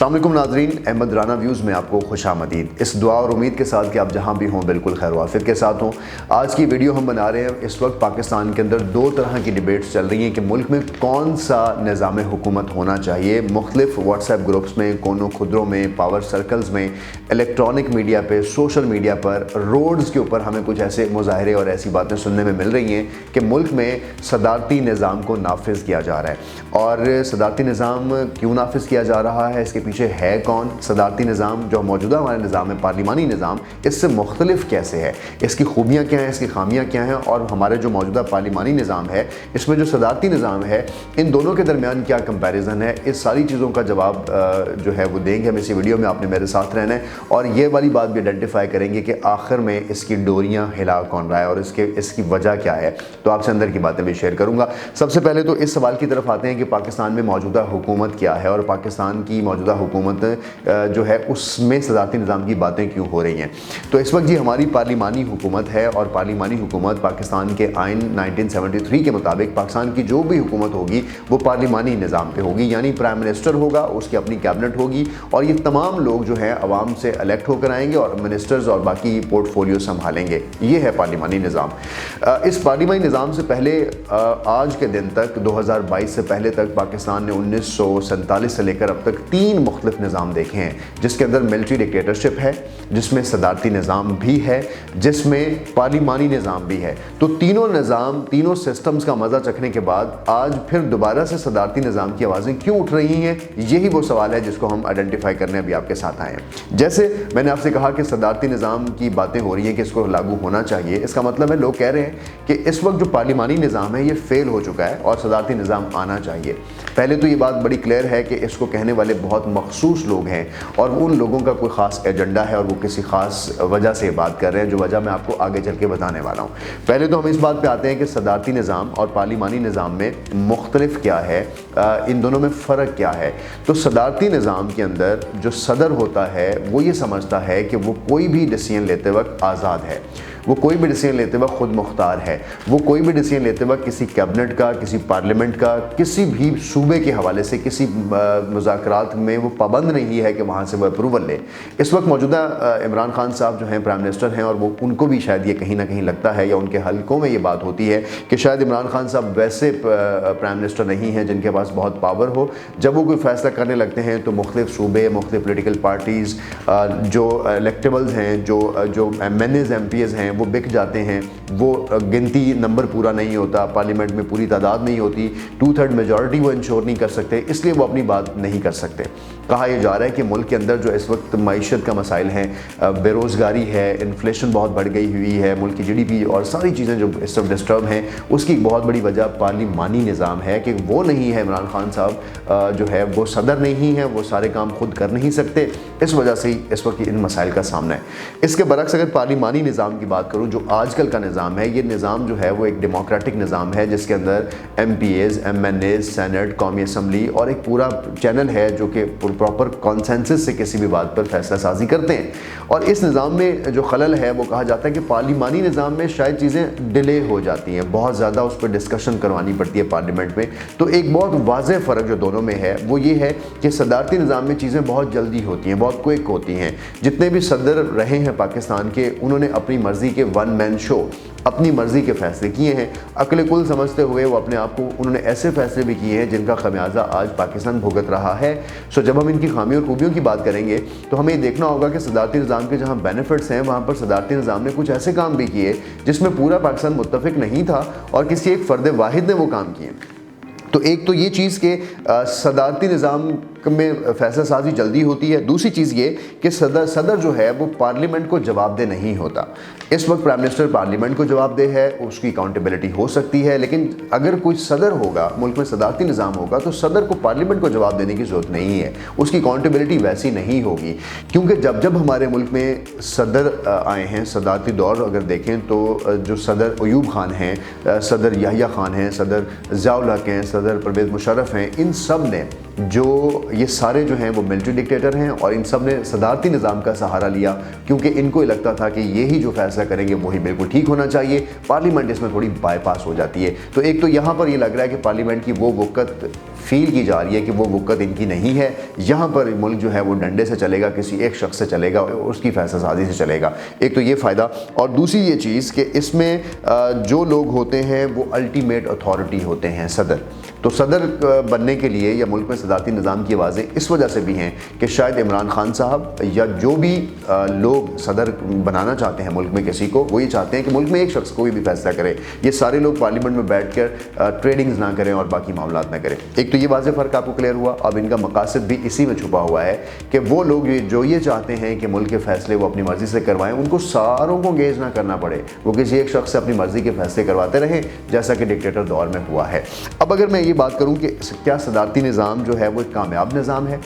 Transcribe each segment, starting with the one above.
السلام علیکم ناظرین، احمد رانا ویوز میں آپ کو خوش آمدید۔ اس دعا اور امید کے ساتھ کہ آپ جہاں بھی ہوں بالکل خیر و عافیت کے ساتھ ہوں۔ آج کی ویڈیو ہم بنا رہے ہیں۔ اس وقت پاکستان کے اندر دو طرح کی ڈیبیٹس چل رہی ہیں کہ ملک میں کون سا نظام حکومت ہونا چاہیے۔ مختلف واٹس ایپ گروپس میں، کونوں خدروں میں، پاور سرکلز میں، الیکٹرانک میڈیا پہ، سوشل میڈیا پر، روڈز کے اوپر ہمیں کچھ ایسے مظاہرے اور ایسی باتیں سننے میں مل رہی ہیں کہ ملک میں صدارتی نظام کو نافذ کیا جا رہا ہے۔ اور صدارتی نظام کیوں نافذ کیا جا رہا ہے، اس کے پیچھے ہے کون؟ صدارتی نظام جو موجودہ ہمارا نظام ہے، پارلیمانی نظام، اس سے مختلف کیسے ہے، اس کی خوبیاں کیا ہیں، اس کی خامیاں کیا ہیں، اور ہمارے جو موجودہ پارلیمانی نظام ہے اس میں جو صدارتی نظام ہے، ان دونوں کے درمیان کیا کمپیریزن ہے۔ اس ساری چیزوں کا جواب جو ہے وہ دیں گے ہم اسی ویڈیو میں۔ آپ نے میرے ساتھ رہنا ہے اور یہ والی بات بھی آئیڈینٹیفائی کریں گے کہ آخر میں اس کی ڈوریاں ہلا کون رہا ہے اور اس کی وجہ کیا ہے۔ تو آپ سے اندر کی باتیں بھی شیئر کروں گا۔ سب سے پہلے تو اس سوال کی طرف آتے ہیں کہ پاکستان میں موجودہ حکومت کیا ہے اور پاکستان کی موجودہ حکومت جو ہے اس میں صدارتی نظام کی باتیں کیوں ہو رہی ہیں۔ تو اس وقت جی ہماری پارلیمانی حکومت ہے، اور پارلیمانی حکومت پاکستان کے آئین 1973 کے مطابق پاکستان کی جو بھی حکومت ہوگی وہ پارلیمانی نظام پہ ہوگی، یعنی پرائم منسٹر ہوگا، اس کی اپنی کیبنٹ ہوگی، اور یہ تمام لوگ جو ہیں عوام سے الیکٹ ہو کر آئیں گے اور منسٹرز اور باقی پورٹ فولیو سنبھالیں گے۔ یہ ہے پارلیمانی نظام۔ اس پارلیمانی نظام سے پہلے آج کے دن تک 2022 سے پہلے تک پاکستان نے 1947 سے لے کر اب تک 3 مختلف نظام دیکھے ہیں، جس کے اندر ملٹری ڈکٹیٹرشپ ہے، جس میں صدارتی نظام بھی ہے، جس میں پارلیمانی نظام بھی ہے۔ تو تینوں نظام، تینوں سسٹمز کا مزہ چکھنے کے بعد آج پھر دوبارہ سے صدارتی نظام کی آوازیں کیوں اٹھ رہی ہیں، یہی وہ سوال ہے جس کو ہم آئیڈینٹیفائی کرنے ابھی آپ کے ساتھ آئے ہیں۔ جیسے میں نے آپ سے کہا کہ صدارتی نظام کی باتیں ہو رہی ہیں کہ اس کو لاگو ہونا چاہیے، اس کا مطلب ہے لوگ کہہ رہے ہیں کہ اس وقت جو پارلیمانی نظام ہے یہ فیل ہو چکا ہے اور صدارتی نظام آنا چاہیے۔ پہلے تو یہ بات بڑی کلیئر ہے کہ اس کو کہنے والے بہت مخصوص لوگ ہیں اور ان لوگوں کا کوئی خاص ایجنڈا ہے اور وہ کسی خاص وجہ سے بات کر رہے ہیں، جو وجہ میں آپ کو آگے چل کے بتانے والا ہوں۔ پہلے تو ہم اس بات پہ آتے ہیں کہ صدارتی نظام اور پارلیمانی نظام میں مختلف کیا ہے، ان دونوں میں فرق کیا ہے۔ تو صدارتی نظام کے اندر جو صدر ہوتا ہے وہ یہ سمجھتا ہے کہ وہ کوئی بھی ڈیسیژن لیتے وقت آزاد ہے، وہ کوئی بھی ڈیسیژن لیتے وقت خود مختار ہے، وہ کوئی بھی ڈیسیژن لیتے وقت کسی کیبنٹ کا، کسی پارلیمنٹ کا، کسی بھی صوبے کے حوالے سے کسی مذاکرات میں وہ پابند نہیں ہے کہ وہاں سے وہ اپروول لے۔ اس وقت موجودہ عمران خان صاحب جو ہیں پرائم منسٹر ہیں، اور وہ ان کو بھی شاید یہ کہیں نہ کہیں لگتا ہے یا ان کے حلقوں میں یہ بات ہوتی ہے کہ شاید عمران خان صاحب ویسے پرائم منسٹر نہیں ہیں جن کے پاس بہت پاور ہو۔ جب وہ کوئی فیصلہ کرنے لگتے ہیں تو مختلف صوبے، مختلف پولیٹیکل پارٹیز، جو الیکٹیبلز ہیں، جو M N As M P As ہیں، وہ بک جاتے ہیں۔ وہ گنتی نمبر پورا نہیں ہوتا، پارلیمنٹ میں پوری تعداد نہیں ہوتی، 2/3 میجورٹی وہ انشور نہیں کر سکتے، اس لیے وہ اپنی بات نہیں کر سکتے۔ کہا یہ جا رہا ہے کہ ملک کے اندر جو اس وقت معیشت کا مسائل ہیں، بے روزگاری ہے، انفلیشن بہت بڑھ گئی ہوئی ہے، ملک کی جی ڈی پی اور ساری چیزیں جو اس وقت ڈسٹرب ہیں، اس کی ایک بہت بڑی وجہ پارلیمانی نظام ہے کہ وہ نہیں ہے۔ عمران خان صاحب جو ہے وہ صدر نہیں ہے، وہ سارے کام خود کر نہیں سکتے، اس وجہ سے اس وقت ان مسائل کا سامنا ہے۔ اس کے برعکس اگر پارلیمانی نظام کی بات کروں، جو آج کل کا نظام ہے، یہ نظام جو ہے وہ ایک ڈیموکریٹک نظام ہے جس کے اندر M P As, M N As, senate, قومی اسمبلی اور ایک پورا چینل ہے جو کہ پراپر کانسنسس سے کسی بھی بات پر فیصلہ سازی کرتے ہیں۔ اور اس نظام میں جو خلل ہے وہ کہا جاتا ہے کہ پارلیمانی نظام میں شاید چیزیں ڈیلے ہو جاتی ہیں، بہت زیادہ اس پر ڈسکشن کروانی پڑتی ہے پارلیمنٹ میں۔ تو ایک بہت واضح فرق جو دونوں میں ہے وہ یہ ہے کہ صدارتی نظام میں چیزیں بہت جلدی ہوتی ہیں، بہت کوئک ہوتی ہیں۔ جتنے بھی صدر رہے ہیں پاکستان کے، انہوں نے اپنی مرضی کے ون مین شو، اپنی مرضی کے فیصلے کیے ہیں، عقل کل سمجھتے ہوئے وہ اپنے آپ کو انہوں نے ایسے فیصلے بھی کیے ہیں جن کا خمیازہ آج پاکستان بھگت رہا ہے۔ جب ہم ان کی خامیوں اور خوبیوں کی بات کریں گے تو ہمیں یہ دیکھنا ہوگا کہ صدارتی نظام کے جہاں بینیفٹس ہیں وہاں پر صدارتی نظام نے کچھ ایسے کام بھی کیے جس میں پورا پاکستان متفق نہیں تھا اور کسی ایک فرد واحد نے وہ کام کیے۔ تو ایک تو یہ چیز کہ صدارتی نظام میں فیصلہ سازی جلدی ہوتی ہے، دوسری چیز یہ کہ صدر جو ہے وہ پارلیمنٹ کو جواب دہ نہیں ہوتا۔ اس وقت پرائم منسٹر پارلیمنٹ کو جواب دہ ہے، اس کی اکاؤنٹیبلٹی ہو سکتی ہے، لیکن اگر کوئی صدر ہوگا، ملک میں صدارتی نظام ہوگا، تو صدر کو پارلیمنٹ کو جواب دینے کی ضرورت نہیں ہے، اس کی اکاؤنٹیبلٹی ویسی نہیں ہوگی۔ کیونکہ جب ہمارے ملک میں صدر آئے ہیں، صدارتی دور اگر دیکھیں تو جو صدر ایوب خان ہیں، صدر یحییٰ خان ہیں، صدر ضیاء الحق ہیں، صدر پرویز مشرف ہیں، ان سب نے जो ये सारे जो हैं वो मिलिट्री डिक्टेटर हैं और इन सब ने सदारती निज़ाम का सहारा लिया, क्योंकि इनको ही लगता था कि यही जो फैसला करेंगे वही बिल्कुल ठीक होना चाहिए। पार्लियामेंट इसमें थोड़ी बाईपास हो जाती है। तो एक तो यहाँ पर ये लग रहा है कि पार्लियामेंट की वो वक़्त फील की जा रही है कि वो वक़्त इनकी नहीं है। यहाँ पर मुल्क जो है वो डंडे से चलेगा, किसी एक शख्स से चलेगा, उसकी फैसलासाजी से चलेगा। एक तो ये फ़ायदा, और दूसरी ये चीज़ कि इसमें जो लोग होते हैं वो अल्टीमेट अथॉरिटी होते हैं, सदर। तो सदर बनने के लिए या मुल्क में सदारती निज़ाम की आवाज़ें इस वजह से भी हैं कि शायद इमरान खान साहब या जो भी लोग सदर बनाना चाहते हैं मुल्क में किसी को, वो ये चाहते हैं कि मुल्क में एक शख्स कोई भी फैसला करे, ये सारे लोग पार्लियामेंट में बैठ कर ट्रेडिंग्स ना करें और बाकी मामला ना करें। एक तो ये वाज़ेह फ़र्क आपको क्लियर हुआ। अब इनका मकासद भी इसी में छुपा हुआ है कि वो लोग जो ये चाहते हैं कि मुल्क के फ़ैसले वो अपनी मर्ज़ी से करवाएं, उनको सारों को एंगेज ना करना पड़े, वो किसी एक शख्स से अपनी मर्ज़ी के फ़ैसले करवाते रहें, जैसा कि डिक्टेटर दौर में हुआ है। अब अगर मैं ये बात करूं कि क्या सदारती निज़ाम जो है वो एक कामयाब निज़ाम है,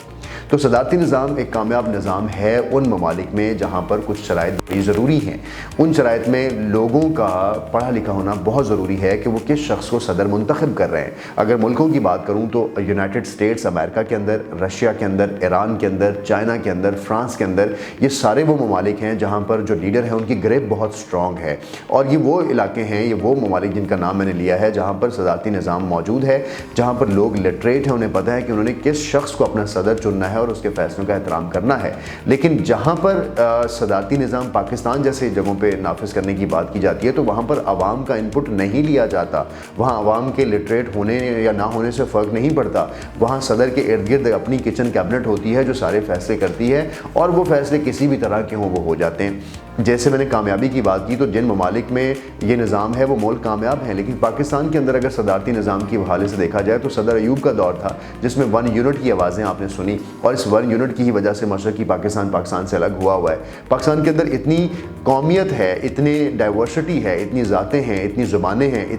तो सदारती निज़ाम एक कामयाब निज़ाम है उन ममालिक में जहाँ पर कुछ शराइत बड़ी ज़रूरी हैं। उन शराइत में लोगों का पढ़ा लिखा होना बहुत ज़रूरी है कि वो किस शख्स को सदर मुंतखब कर रहे हैं। अगर मुल्कों की बात करूँ तो यूनाइटेड स्टेट्स अमेरिका के अंदर, रशिया के अंदर, ईरान के अंदर, चाइना के अंदर, फ्रांस के अंदर, ये सारे वो ममालिक हैं जहाँ पर जो लीडर हैं उनकी ग्रिप बहुत स्ट्रॉन्ग है। और ये वो इलाके हैं, ये वो ममालिक जिनका नाम मैंने लिया है जहाँ पर सदारती निज़ाम मौजूद है, जहाँ पर लोग लिटरेट हैं, उन्हें पता है कि उन्होंने किस शख्स को अपना सदर चुनना है और उसके फैसलों का एहतराम करना है। लेकिन जहाँ पर सदारती निज़ाम पाकिस्तान जैसे जगहों पे नाफिज करने की बात की जाती है तो वहाँ पर आवाम का इनपुट नहीं लिया जाता, वहाँ आवाम के लिटरेट होने या ना होने से फ़र्क नहीं पड़ता। वहाँ सदर के इर्द गिर्द अपनी किचन कैबिनेट होती है जो सारे फैसले करती है और वो फैसले किसी भी तरह के हों वो हो जाते हैं। जैसे मैंने कामयाबी की बात की तो जिन ममालिक में ये निज़ाम है वो मुल्क कामयाब हैं, लेकिन पाकिस्तान के अंदर अगर सदारती निज़ाम की हवाले से देखा जाए तो सदर अयूब का दौर था जिसमें 1 यूनिट की आवाज़ें आपने सुनी और इस 1 यूनिट की ही वजह से मशरक़ी पाकिस्तान से अलग हुआ है। पाकिस्तान के अंदर इतनी कौमियत है, इतनी डाइवर्सिटी है, इतनी ज़ातें हैं, इतनी ज़ुबानें हैं,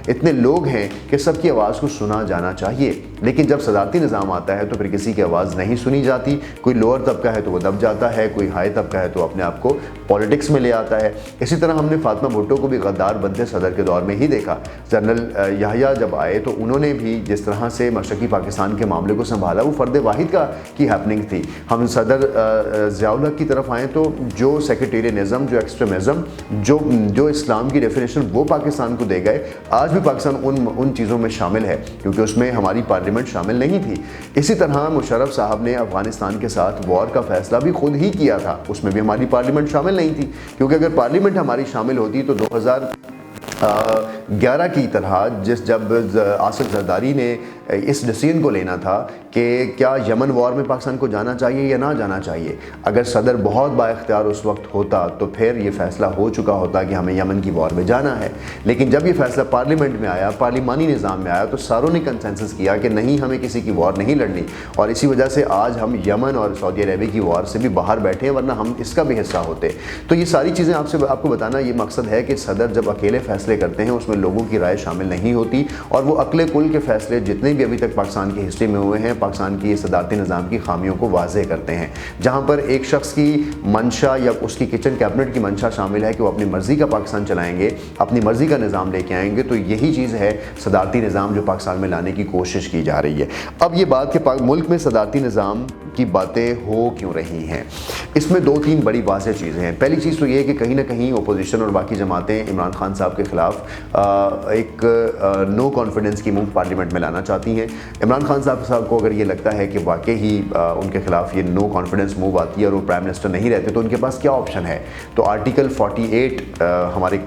इतने लोग हैं कि सबकी आवाज़ को सुना जाना चाहिए। लेकिन जब सदारती निज़ाम आता है तो फिर किसी की आवाज़ नहीं सुनी जाती। कोई लोअर तबका है तो वो दब जाता है, कोई हाई तबका है तो अपने आप को पॉलिटिक्स में ले आता है। इसी तरह हमने फातिमा भुट्टो को भी गद्दार बनते सदर के दौर में ही देखा। जनरल याहिया जब आए तो उन्होंने भी जिस तरह से मशरक़ी पाकिस्तान के मामले को संभाला वो फ़र्द वाहिद की हैपनिंग थी। हम सदर ज़ियाउल हक की तरफ आएँ तो जो सेक्रेटेरियनिज़म, जो एक्सट्रीमिज़म, जो इस्लाम की डेफिनेशन वो पाकिस्तान को दे गए, आज भी पाकिस्तान उन चीज़ों में शामिल है क्योंकि उसमें हमारी पार्लियामेंट शामिल नहीं थी। इसी तरह मुशर्रफ साहब ने अफ़गानिस्तान के साथ वॉर का फ़ैसला भी खुद ही किया था, उसमें भी हमारी पार्लियामेंट शामिल नहीं थी, क्योंकि अगर पार्लियामेंट हमारी शामिल होती तो 2011 की तरह जब आसिफ जरदारी ने इस डिसीजन को लेना था कि क्या यमन वॉर में पाकिस्तान को जाना चाहिए या ना जाना चाहिए, अगर सदर बहुत बाइख्तियार उस वक्त होता तो फिर ये फ़ैसला हो चुका होता कि हमें यमन की वॉर में जाना है। लेकिन जब ये फ़ैसला पार्लियामेंट में आया, पार्लिमानी निज़ाम में आया, तो सारों ने कंसेंसस किया कि नहीं, हमें किसी की वॉर नहीं लड़नी, और इसी वजह से आज हम यमन और सऊदी अरेबिया की वॉर से भी बाहर बैठे हैं, वरना हम इसका भी हिस्सा होते। तो ये सारी चीज़ें आपको बताना ये मकसद है कि सदर जब अकेले फ़ैसले करते हैं उसमें लोगों की राय शामिल नहीं होती और वो अक्ले कुल के फ़ैसले जितने भी अभी तक पाकिस्तान की हिस्ट्री में हुए हैं पाकिस्तान की सदारती निज़ाम की खामियों को वाज़ेह करते हैं। जहाँ पर एक शख्स की मंशा या उसकी किचन कैबिनेट की मंशा शामिल है कि वो अपनी मर्ज़ी का पाकिस्तान चलाएंगे, अपनी मर्ज़ी का निज़ाम लेके आएंगे, तो यही चीज़ है सदारती निज़ाम जो पाकिस्तान में लाने की कोशिश की जा रही है। अब ये बात कि मुल्क में सदारती निज़ाम की बातें हो क्यों रही हैं, इसमें 2-3 बड़ी वाज़ेह चीज़ें हैं। पहली चीज़ तो ये है कि कहीं ना कहीं अपोजिशन और बाकी जमातें इमरान खान साहब के ख़िलाफ़ एक नो कॉन्फिडेंस की मूव पार्लियामेंट में लाना चाहती हैं। इमरान खान साहब को अगर ये लगता है कि वाकई ही उनके ख़िलाफ़ ये नो कॉन्फिडेंस मूव आती है और वो प्राइम मिनिस्टर नहीं रहते तो उनके पास क्या ऑप्शन है, तो आर्टिकल 48 हमारे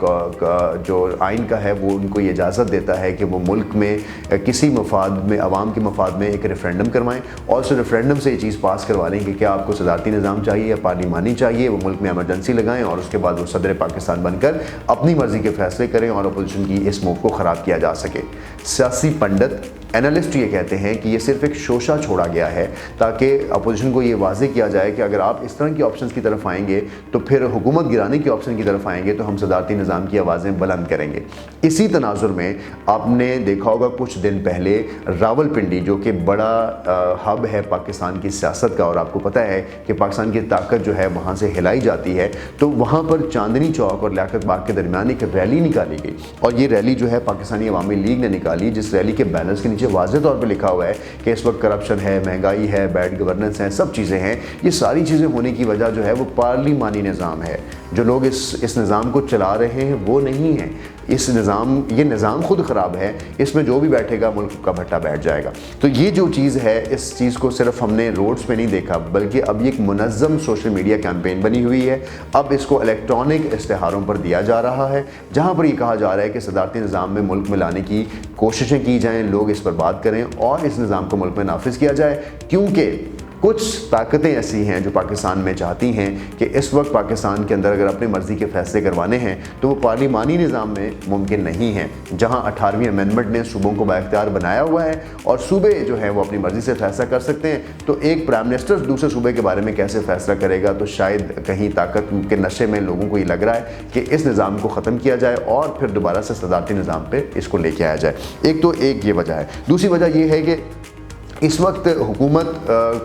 जो आइन का है वो उनको ये इजाज़त देता है कि वो मुल्क में किसी मफाद में, आवाम के मफाद में एक रेफरेंडम करवाएं और उस रेफरेंडम से ये चीज़ पास करवा लें कि क्या आपको सदारती निज़ाम चाहिए या पार्लिमानी चाहिए। वो मुल्क में एमरजेंसी लगाएं और उसके बाद वो सदर पाकिस्तान बनकर अपनी मर्ज़ी के फैसले करें और अपोजिशन की इस मूव को ख़राब किया जा सके। सियासी पंडित एनालिस्ट ये कहते हैं कि ये सिर्फ एक शोशा छोड़ा गया है ताकि अपोजिशन को ये वाज़ेह किया जाए कि अगर आप इस तरह की ऑप्शंस की तरफ आएंगे तो फिर हुकूमत गिराने की ऑप्शन की तरफ आएंगे तो हम सदारती निज़ाम की आवाज़ें बुलंद करेंगे। इसी तनाजुर में आपने देखा होगा कुछ दिन पहले रावलपिंडी जो कि बड़ा हब है पाकिस्तान की सियासत का और आपको पता है कि पाकिस्तान की ताकत जो है वहाँ से हिलाई जाती है, तो वहाँ पर चांदनी चौक और लियाकत बाग के दरमियान एक रैली निकाली गई और ये रैली जो है पाकिस्तानी अवामी लीग ने निकाली, जिस रैली के बैनर्स के नीचे वाज़ेह तौर पर लिखा हुआ है कि इस वक्त करप्शन है, महंगाई है, बैड गवर्नेंस है, सब चीज़ें हैं। ये सारी चीज़ें होने की वजह जो है वो पार्लिमानी निज़ाम है। जो लोग इस निज़ाम को चला रहे हैं वो नहीं है, ये निज़ाम खुद ख़राब है, इसमें जो भी बैठेगा मुल्क का भट्टा बैठ जाएगा। तो ये जो चीज़ है, इस चीज़ को सिर्फ हमने रोड्स पे नहीं देखा, बल्कि अब ये एक मुनज़्ज़म सोशल मीडिया कैंपेन बनी हुई है। अब इसको इलेक्ट्रॉनिक इश्तिहारों पर दिया जा रहा है, जहाँ पर ये कहा जा रहा है कि सदारती निज़ाम में मुल्क में लाने की कोशिशें की जाएँ, लोग इस पर बात करें और इस निज़ाम को मुल्क में नाफिज किया जाए, क्योंकि कुछ ताकतें ऐसी हैं जो पाकिस्तान में चाहती हैं कि इस वक्त पाकिस्तान के अंदर अगर अपनी मर्ज़ी के फ़ैसले करवाने हैं तो वो पार्लिमानी निज़ाम में मुमकिन नहीं है, जहां 18वीं अमेंडमेंट ने सूबों को बाइख्तियार बनाया हुआ है और सूबे जो हैं वो अपनी मर्ज़ी से फ़ैसला कर सकते हैं। तो एक प्राइम मिनिस्टर दूसरे सूबे के बारे में कैसे फ़ैसला करेगा? तो शायद कहीं ताकत के नशे में लोगों को ये लग रहा है कि इस निज़ाम को ख़त्म किया जाए और फिर दोबारा से सदारती निज़ाम पर इसको लेके आया जाए। एक ये वजह है। दूसरी वजह ये है कि इस वक्त हुकूमत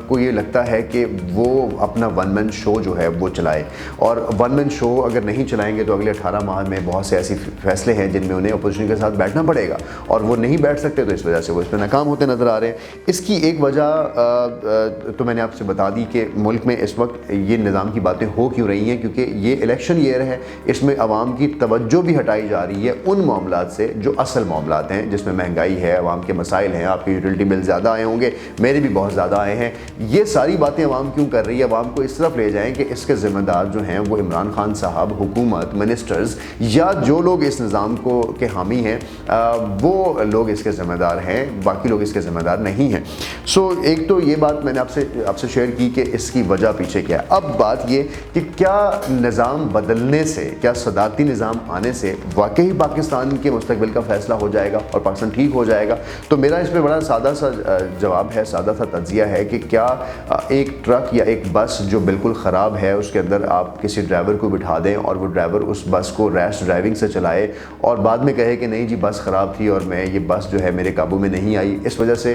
को ये लगता है कि वो अपना वन मैन शो जो है वो चलाए, और वन मैन शो अगर नहीं चलाएंगे तो अगले 18 माह में बहुत से ऐसे फैसले हैं जिनमें उन्हें अपोजिशन के साथ बैठना पड़ेगा और वो नहीं बैठ सकते, तो इस वजह से वो इसमें नाकाम होते नज़र आ रहे हैं। इसकी एक वजह तो मैंने आपसे बता दी कि मुल्क में इस वक्त ये निज़ाम की बातें हो क्यों रही हैं, क्योंकि ये इलेक्शन ईयर है, इसमें आवाम की तवज्जो भी हटाई जा रही है उन मामलात से जो असल मामलात हैं, जिसमें महंगाई है, आवाम के मसाइल हैं, आपके यूटिलिटी बिल ज़्यादा आए होंगे, मेरे भी बहुत ज़्यादा आए हैं। ये सारी बातें अवाम क्यों कर रही है? अवाम को इस तरफ ले जाएं कि इसके ज़िम्मेदार जो हैं वो इमरान खान साहब, हुकूमत, मिनिस्टर्स या जो लोग इस निज़ाम को के हामी हैं वो लोग इसके ज़िम्मेदार हैं, बाकी लोग इसके ज़िम्मेदार नहीं हैं। सो एक तो ये बात मैंने आपसे शेयर की कि इसकी वजह पीछे क्या है। अब बात ये कि क्या निज़ाम बदलने से, क्या सदारती निज़ाम आने से वाकई पाकिस्तान के मुस्तकबिल का फ़ैसला हो जाएगा और पाकिस्तान ठीक हो जाएगा? तो मेरा इस पर बड़ा सादा सा जवाब है, सादा सा तज्जिया है कि क्या एक ट्रक या एक बस जो बिल्कुल ख़राब है उसके अंदर आप किसी ड्राइवर को बिठा दें और वो ड्राइवर उस बस को रैश ड्राइविंग से चलाए और बाद में कहे कि नहीं जी बस ख़राब थी और ये बस जो है मेरे काबू में नहीं आई, इस वजह से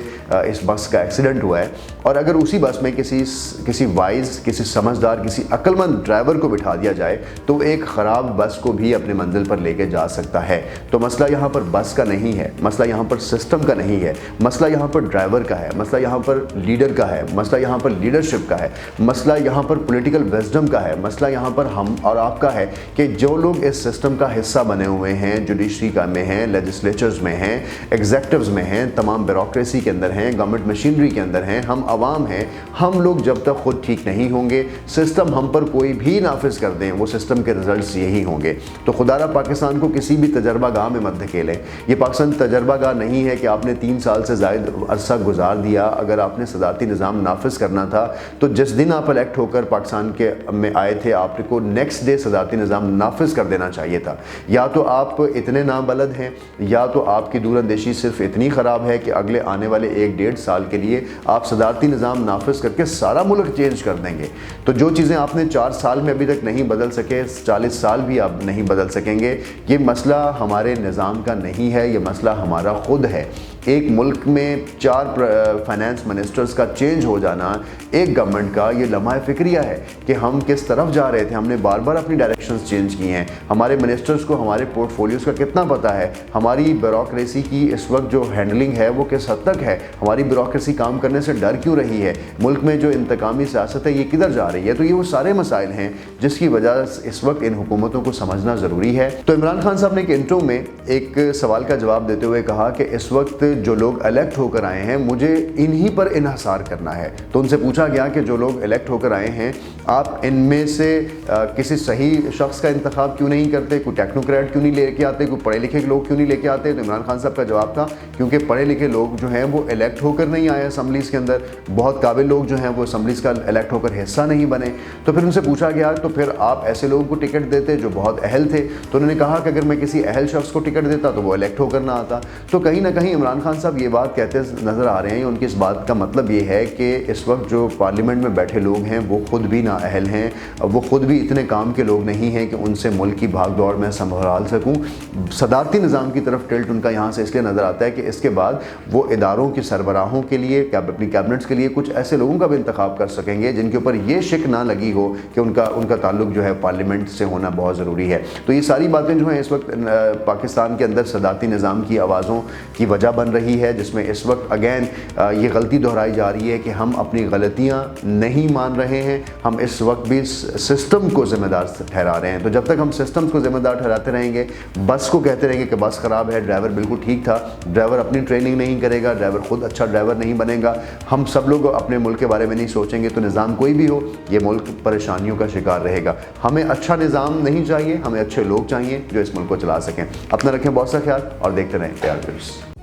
इस बस का एक्सीडेंट हुआ है। और अगर उसी बस में किसी वाइज, किसी समझदार, किसी अक्लमंद ड्राइवर को बिठा दिया जाए तो एक ख़राब बस को भी अपने मंजिल पर लेके जा सकता है। तो मसला यहाँ पर बस का नहीं है, मसला यहाँ पर सिस्टम का नहीं है, मसला यहाँ पर ड्राइवर का है, मसला यहाँ पर लीडर का है, मसला यहाँ पर लीडरशिप का है, मसला यहाँ पर पॉलिटिकल विजडम का है, मसला यहाँ पर हम और आपका है कि जो लोग इस सिस्टम का हिस्सा बने हुए हैं, जुडिशरी का में हैं, लेजिस्लेचर्स में हैं, एग्जेक्टिव्स में हैं, तमाम ब्यूरोक्रेसी के अंदर हैं, गवर्नमेंट मशीनरी के अंदर हैं, हम आवाम हैं। हम लोग जब तक खुद ठीक नहीं होंगे, सिस्टम हम पर कोई भी नाफिज कर दें, वो सिस्टम के रिजल्ट्स यही होंगे। तो खुदारा पाकिस्तान को किसी भी तजर्बा गाह में मत धकेलें। ये पाकिस्तान तजर्बा गाह नहीं है कि आपने 3 साल से ज़ायद अरसा गुजार दिया। अगर आपने सदारती निज़ाम नाफिज करना था तो जिस दिन आप इलेक्ट होकर पाकिस्तान के में आए थे, आपको नेक्स्ट डे सदारती निज़ाम नाफिज कर देना चाहिए था। या तो आप इतने नाबलद हैं या तो आपकी दूरअंदेशी सिर्फ इतनी ख़राब है कि अगले आने वाले 1-1.5 साल के लिए आप सदारती निज़ाम नाफिज करके सारा मुल्क चेंज कर देंगे। तो जो चीज़ें आपने 4 साल में अभी तक नहीं बदल सके, 40 साल भी आप नहीं बदल सकेंगे। ये मसला हमारे निज़ाम का नहीं है, ये मसला हमारा खुद है। एक मुल्क में 4 फाइनेंस मिनिस्टर्स का चेंज हो जाना एक गवर्नमेंट का ये लम्हा फ़िक्रिया है कि हम किस तरफ जा रहे थे। हमने बार बार अपनी डायरेक्शंस चेंज की हैं। हमारे मिनिस्टर्स को हमारे पोर्टफोलियोज़ का कितना पता है, हमारी ब्यूरोक्रेसी की इस वक्त जो हैंडलिंग है वो किस हद तक है, हमारी ब्यूरोक्रेसी काम करने से डर क्यों रही है, मुल्क में जो इंतकामी सियासत है ये किधर जा रही है। तो ये वो सारे मसाइल हैं जिसकी वजह इस वक्त इन हुकूमतों को समझना ज़रूरी है। तो इमरान खान साहब ने एक इंट्रो में एक सवाल का जवाब देते हुए कहा कि इस वक्त जो लोग इलेक्ट होकर आए हैं मुझे इन्हीं पर इन्हसार करना है। तो उनसे पूछा गया कि जो लोग इलेक्ट होकर आए हैं आप इनमें से किसी सही शख्स का इंतखाब क्यों नहीं करते, कोई टेक्नोक्रेट क्यों नहीं लेके आते, कोई पढ़े लिखे लोग क्यों नहीं लेके आते। तो इमरान खान साहब का जवाब था क्योंकि पढ़े लिखे लोग जो हैं वो इलेक्ट होकर नहीं आए असम्बलीज़ के अंदर, बहुत काबिल लोग जो हैं वो असम्बलीज़ का इलेक्ट होकर हिस्सा नहीं बने। तो फिर उनसे पूछा गया तो फिर आप ऐसे लोगों को टिकट देते जो बहुत अहल थे। तो उन्होंने कहा कि अगर मैं किसी अहल शख्स को टिकट देता तो वो इलेक्ट होकर ना आता। तो कहीं ना कहीं इमरान خان صاحب یہ بات کہتے نظر آ رہے ہیں، ان کی اس بات کا مطلب یہ ہے کہ اس وقت جو پارلیمنٹ میں بیٹھے لوگ ہیں وہ خود بھی نااہل ہیں، وہ خود بھی اتنے کام کے لوگ نہیں ہیں کہ ان سے ملک کی بھاگ دوڑ میں سنبھال سکوں۔ صدارتی نظام کی طرف ٹلٹ ان کا یہاں سے اس لیے نظر آتا ہے کہ اس کے بعد وہ اداروں کی سربراہوں کے لیے، اپنی کیبنٹس کے لیے کچھ ایسے لوگوں کا بھی انتخاب کر سکیں گے جن کے اوپر یہ شک نہ لگی ہو کہ ان کا تعلق جو ہے پارلیمنٹ سے ہونا بہت ضروری ہے۔ تو یہ ساری باتیں جو ہیں اس وقت پاکستان کے اندر صدارتی نظام کی آوازوں کی وجہ بن رہی ہے، جس میں اس وقت اگین یہ غلطی دہرائی جا رہی ہے کہ ہم اپنی غلطیاں نہیں مان رہے ہیں، ہم اس وقت بھی سسٹم کو ذمہ دار ٹھہرا رہے ہیں۔ تو جب تک ہم سسٹم کو ذمہ دار ٹھہراتے رہیں گے، بس کو کہتے رہیں گے کہ بس خراب ہے، ڈرائیور بالکل ٹھیک تھا، ڈرائیور اپنی ٹریننگ نہیں کرے گا، ڈرائیور خود اچھا ڈرائیور نہیں بنے گا، ہم سب لوگ اپنے ملک کے بارے میں نہیں سوچیں گے، تو نظام کوئی بھی ہو یہ ملک پریشانیوں کا شکار رہے گا۔ ہمیں اچھا نظام نہیں چاہیے، ہمیں اچھے لوگ چاہیے جو اس ملک کو چلا سکیں۔ اپنا رکھیں بہت سا خیال اور دیکھتے رہیں پیار نیوز۔